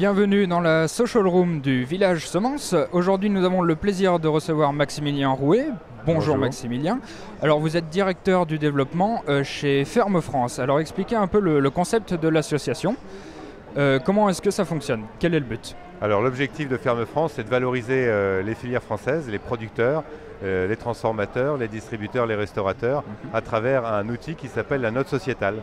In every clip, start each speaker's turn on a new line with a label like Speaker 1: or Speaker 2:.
Speaker 1: Bienvenue dans la social room du village Semence. Aujourd'hui, nous avons le plaisir de recevoir Maximilien Rouet. Bonjour Maximilien. Alors, vous êtes directeur du développement chez Ferme France. Alors, expliquez un peu le concept de l'association. Comment est-ce que ça fonctionne? Quel est le but?
Speaker 2: Alors, l'objectif de Ferme France, c'est de valoriser les filières françaises, les producteurs, les transformateurs, les distributeurs, les restaurateurs, à travers un outil qui s'appelle la note sociétale.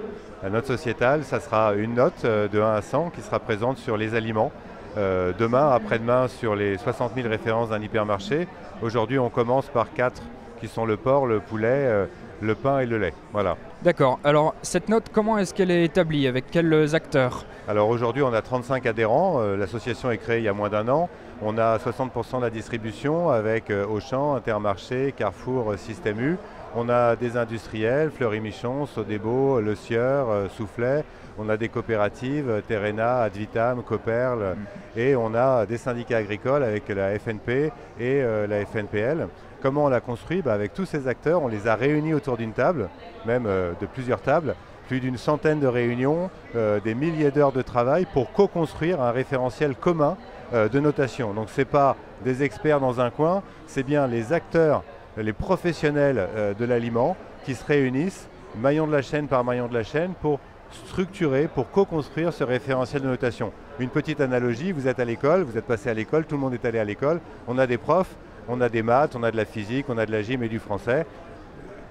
Speaker 2: La note sociétale, ça sera une note de 1 à 100 qui sera présente sur les aliments. Demain, après-demain, sur les 60 000 références d'un hypermarché. Aujourd'hui, on commence par 4 qui sont le porc, le poulet, le pain et le lait. Voilà.
Speaker 1: D'accord. Alors, cette note, comment est-ce qu'elle est établie? Avec quels acteurs?
Speaker 2: Alors aujourd'hui, on a 35 adhérents. L'association est créée il y a moins d'1 an. On a 60% de la distribution avec Auchan, Intermarché, Carrefour, Système U. On a des industriels, Fleury-Michon, Sodebo, Le Sieur, Soufflet. On a des coopératives, Terrena, Advitam, Coperle. Et on a des syndicats agricoles avec la FNP et la FNPL. Comment on l'a construit? Avec tous ces acteurs, on les a réunis autour d'une table, même de plusieurs tables. Plus d'une centaine de réunions, des milliers d'heures de travail pour co-construire un référentiel commun de notation. Donc ce n'est pas des experts dans un coin, c'est bien les acteurs, les professionnels de l'aliment qui se réunissent, maillon de la chaîne par maillon de la chaîne, pour structurer, pour co-construire ce référentiel de notation. Une petite analogie, vous êtes à l'école, vous êtes passé à l'école, tout le monde est allé à l'école, on a des profs, on a des maths, on a de la physique, on a de la gym et du français.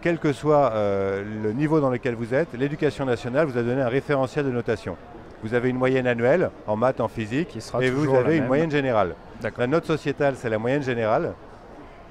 Speaker 2: Quel que soit le niveau dans lequel vous êtes, l'éducation nationale vous a donné un référentiel de notation. Vous avez une moyenne annuelle en maths, en physique, et vous avez une moyenne générale. La note sociétale, c'est la moyenne générale.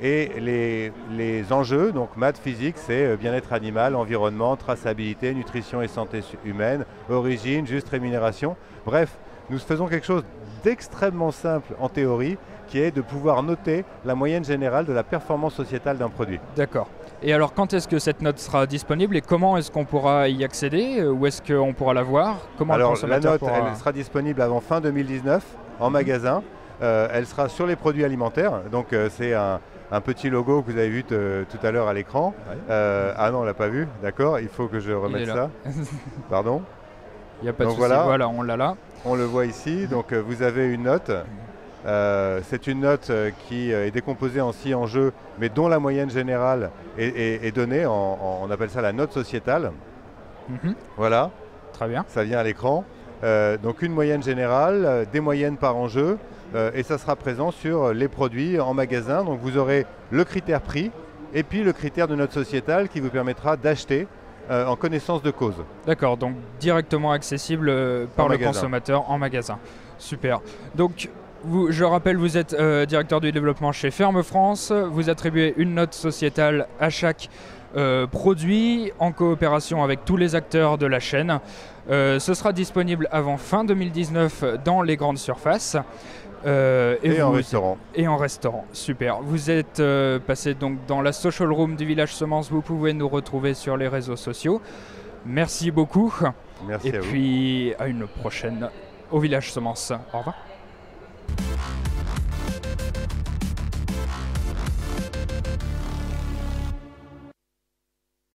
Speaker 2: Et les enjeux, donc maths, physique, c'est bien-être animal, environnement, traçabilité, nutrition et santé humaine, origine, juste rémunération. Bref, nous faisons quelque chose d'extrêmement simple en théorie, qui est de pouvoir noter la moyenne générale de la performance sociétale d'un produit.
Speaker 1: D'accord. Et alors, quand est-ce que cette note sera disponible et comment est-ce qu'on pourra y accéder? Où est-ce qu'on pourra la voir?
Speaker 2: Alors, la note, elle sera disponible avant fin 2019 en magasin. Elle sera sur les produits alimentaires. Donc, c'est un petit logo que vous avez vu tout à l'heure à l'écran. Ouais. Ah non, on ne l'a pas vu. D'accord, il faut que je remette ça. Pardon.
Speaker 1: Il n'y a pas de souci. Voilà, on l'a là.
Speaker 2: On le voit ici. Donc, vous avez une note. C'est une note qui est décomposée en 6 enjeux, mais dont la moyenne générale est donnée, on appelle ça la note sociétale. Voilà.
Speaker 1: Très bien.
Speaker 2: Ça vient à l'écran. Donc une moyenne générale, des moyennes par enjeu, et ça sera présent sur les produits en magasin. Donc vous aurez le critère prix, et puis le critère de note sociétale qui vous permettra d'acheter en connaissance de cause.
Speaker 1: D'accord, donc directement accessible par le consommateur en magasin. Super. Donc, je rappelle, vous êtes directeur du développement chez Ferme France. Vous attribuez une note sociétale à chaque produit en coopération avec tous les acteurs de la chaîne. Ce sera disponible avant fin 2019 dans les grandes surfaces.
Speaker 2: Et en restaurant.
Speaker 1: Et en restaurant, super. Vous êtes passé donc dans la social room du village Semence. Vous pouvez nous retrouver sur les réseaux sociaux. Merci beaucoup.
Speaker 2: Merci à vous.
Speaker 1: Et puis à une prochaine au village Semence. Au revoir.